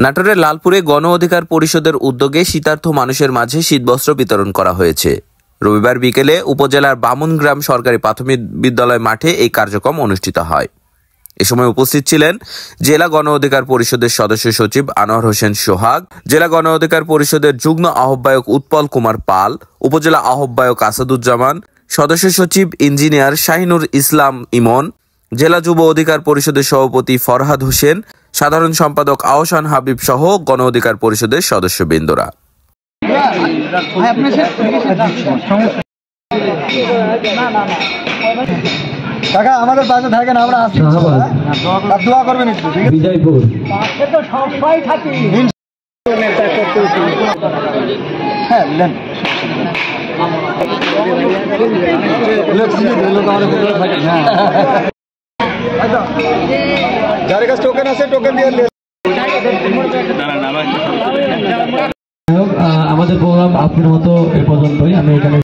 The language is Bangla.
নাটোরের লালপুরে গণ অধিকার পরিষদের উদ্যোগে শীতার্থ মানুষের মাঝে শীতবস্ত্র বিতরণ করা হয়েছে। রবিবার বিকেলে উপজেলার বামুনগ্রাম সরকারি প্রাথমিক বিদ্যালয় মাঠে এই কার্যক্রম অনুষ্ঠিত হয়। এ সময় উপস্থিত ছিলেন জেলা গণ অধিকার পরিষদের সদস্য সচিব আনোয়ার হোসেন সোহাগ, জেলা গণ অধিকার পরিষদের যুগ্ম আহ্বায়ক উৎপল কুমার পাল, উপজেলা আহ্বায়ক আসাদুজ্জামান, সদস্য সচিব ইঞ্জিনিয়ার শাহিনুর ইসলাম ইমন, জেলা যুব অধিকার পরিষদের সভাপতি ফরহাদ হোসেন, সাধারণ সম্পাদক আহসান হাবিব সহ গণ অধিকার পরিষদের সদস্যবৃন্দরা। কাকা আমাদের পাশে থাকেন, আমরা আসছি, দোয়া করবেন একটু। বিজয়পুর পাশে তো সবাই থাকি। হ্যাঁ বলেন, যার কাছে টোকেন আছে টোকেন দিয়ে আমাদের প্রোগ্রাম আপনার মতো এ পর্যন্তই। আমি এখানে